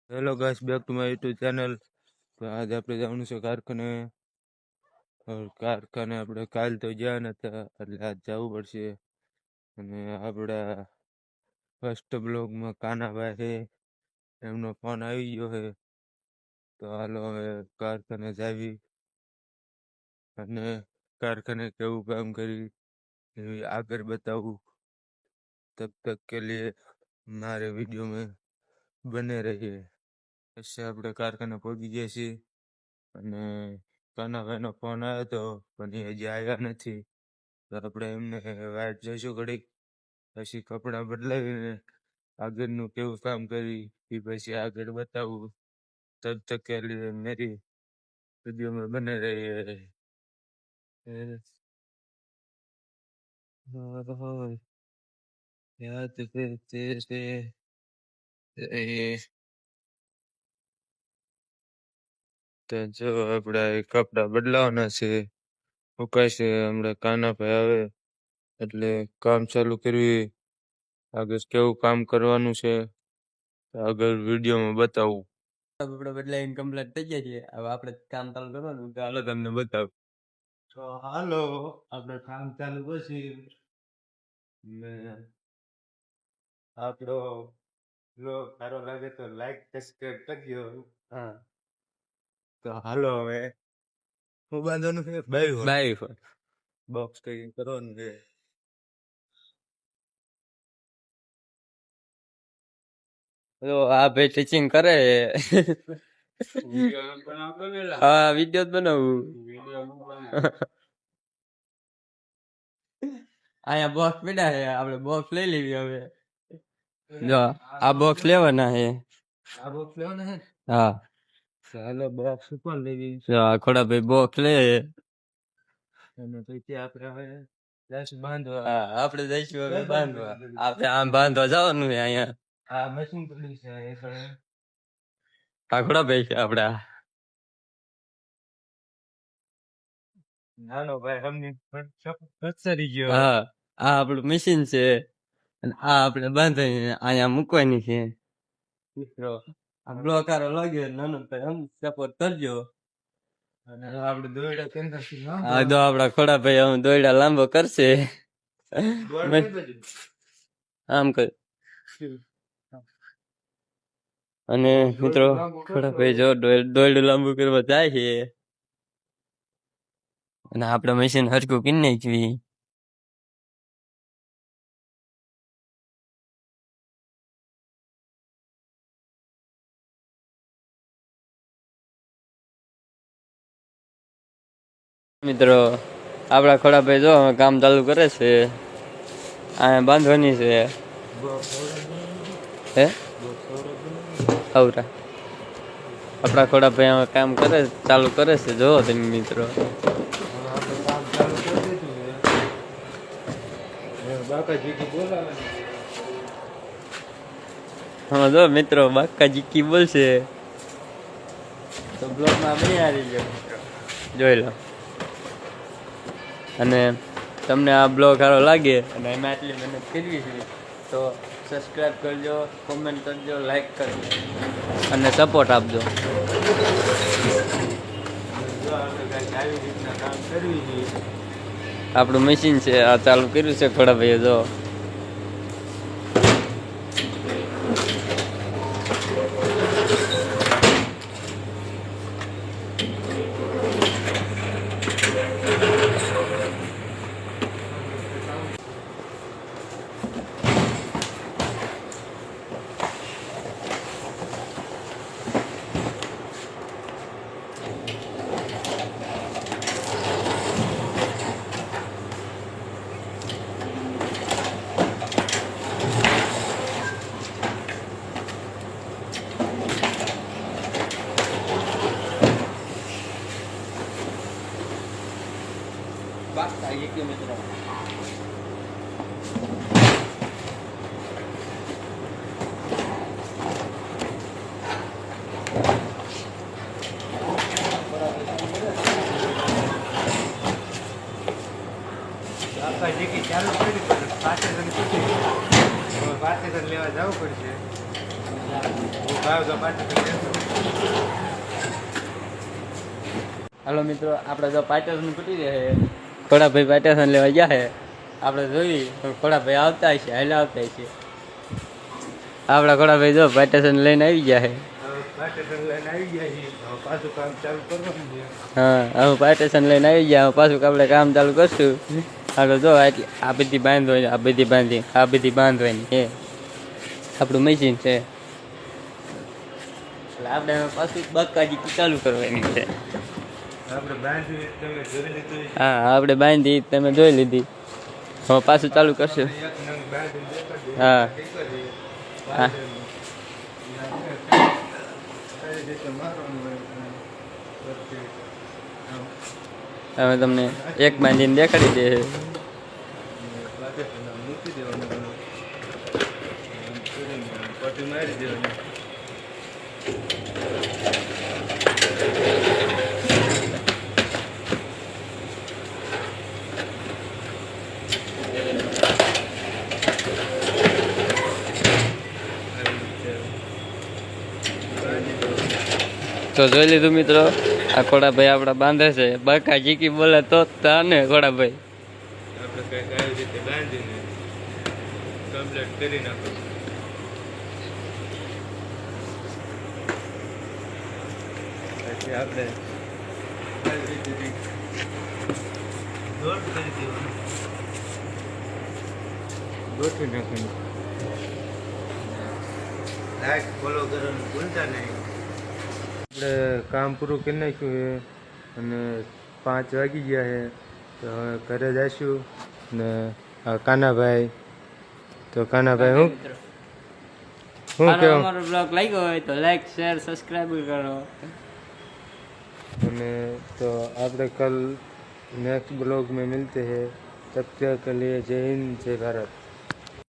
Hello guys, back to my YouTube channel. તો આજે આપણે જવાનું છે કારખાને. આપણે કાલ તો ગયા નતા, એટલે આજ જવું પડશે. અને આપણા ફર્સ્ટ બ્લોગમાં કાનાભાઈ છે, એમનો ફોન આવી ગયો છે. તો હાલો હવે કારખાને જાવી અને કારખાને કેવું કામ કરી એવી આગળ બતાવું. तब तक के लिए हमारे वीडियो में बने रहिए. પછી આપણે કારખાને પહોંચી ગયા છીએ અને કાનાભાઈનો ફોન આવ્યો હતો, પણ એ હજી આવ્યા નથી. તો આપણે એમને વાટ જોઈશું ઘડીક, પછી કપડાં બદલાવીને આગળનું કેવું કામ કરી એ પછી આગળ બતાવું. તબ તક કે લીએ મેરી વિડીયો में बने रहिए. याद करते रहिए. તો જો આપણે કપડા બદલાવાના છે, મુકાશે હમણાં. કાનાભાઈ આવે એટલે કામ ચાલુ કરવી. આગળ કેવું કામ કરવાનું છે આગળ વિડીયોમાં બતાવું. આપણે બદલાઈને કમ્પ્લીટ થઈ ગયા છે. હવે આપણે કામ ચાલુ કરવાનું, તો હાલો તમને બતાવું. તો હાલો આપણે કામ ચાલુ કરશું. ને આપણો બ્લોગ સારો લાગે તો લાઈક સબસ્ક્રાઇબ કરજો. હા, તો હાલો હવે હું બાંધવાનું છે બાય બોક્સ કઈ કરવાનું છે. તો આ ભાઈ ટીચિંગ કરે. હા, વિડીયો બનાવું. અહીંયા બોક્સ પડ્યા છે, આપણે બોક્સ લઈ લેવી. હવે જો આ બોક્સ લેવાના છે. આ બોક્સ લેવાના છે. હા, ચાલો બોક્સ ઉપર લેવી. ખોડા ભાઈ બોક્સ લે અને પછી આપણે હવે જઈશું બાંધવા. હા, આપણે જઈશું હવે બાંધવા. આપણે આમ બાંધવા જવાનું છે. અહીંયા આ મશીન પડી છે. ખોડા ભાઈ છે આપડા નાનો ભાઈ સમજી ગયો. હા, આ આપણું મશીન છે અને આ આપણે બાંધીને અહીંયા મૂકવાની છે. મિત્રો આ બ્લોક આરો લાગ્યો, નાનો ભાઈ હમ સપોર્ટ કરજો. અને આપણે દોયડા કેન્દ્ર હા, તો આપડા ખોડા ભાઈ હું દોયડા લાંબો કરશે. આમ કર. અને મિત્રો ખોડા ભાઈ જો દોયડું લાંબુ કરવા જાય છે. અને આપણે મશીન હરકું કરી નાખવી. મિત્રો આપડા ખોડા ભાઈ જો કામ ચાલુ કરે છે. અહીંયા બાંધવાની છે. હે આવરા આપડા ખોડા ભાઈ કામ કરે ચાલુ કરે છે. જો તમે મિત્રો હા, જો મિત્રો બાકાજી કી બોલશે તો બ્લોગમાં બની આવી ગયો. મિત્રો જોઈ લો. અને તમને આ બ્લોગ સારો લાગે અને એમાં આટલી મહેનત કરવી છે તો સબસ્ક્રાઈબ કરજો, કોમેન્ટ કરજો, લાઈક કરજો અને સપોર્ટ આપજો. આવી રીતના કામ કરવી છે. આપણું મશીન છે આ ચાલુ કર્યું છે ખોડા ભાઈએ. જો મિત્રો ચાલુ કરી પાછળ લેવા જવું પડશે. હાલો મિત્રો, આપણે તો પાટેશન તૂટી રહ્યા છે. ખોડાભાઈ પાટેશન લેવા ગયા છે. આપણે જોઈ ખોડાભાઈ આવતા હશે, હાલે આવતા હશે. આપણા ખોડાભાઈ જો પાટેશન લઈને આવી ગયા છે. હા, હવે પાટેશન લઈને આવી ગયા. પાછું આપણે કામ ચાલુ કરશું. હાલો જો આ બધી બાંધવાની, આ બધી બાંધવાની છે. આપણું મશીન છે એટલે આપણે પાછું બકાજી ચાલુ કરવાની છે. હા, આપણે બાંધી તમે જોઈ લીધી. હવે પાછું ચાલુ કરશું. હા હા, હવે તમને એક બાંધીને દેખાડી દે. તો જોઈ લીધું મિત્રો, આ ખોડાભાઈ આપડા બાંધે છે. બકા જીકી બોલે તો ને ખોડાભાઈ આપણે કઈક આવી રીતે બાંધીને કમ્પ્લીટ કરી નાખો. પછી આપણે આવી રીતે દોડ કરી દેવાનું, ગોઠવી નાખવાનું. લાઈક ફોલો કરવાનું ભૂલતા નહીં. આપણે કામ પૂરું કરી નાખ્યું છે અને 5 વાગી ગયા છે. તો હવે ઘરે જઈશું ને કાનાભાઈ. તો કાનાભાઈ હું કેવું, અમારો બ્લોગ લાગ્યો હોય તો લાઈક શેર સબસ્ક્રાઇબ કરો. અને તો આપણે કલ नेक्स्ट ब्लॉग में मिलते हैं. तब तक के लिए जय हिंद जय भारत.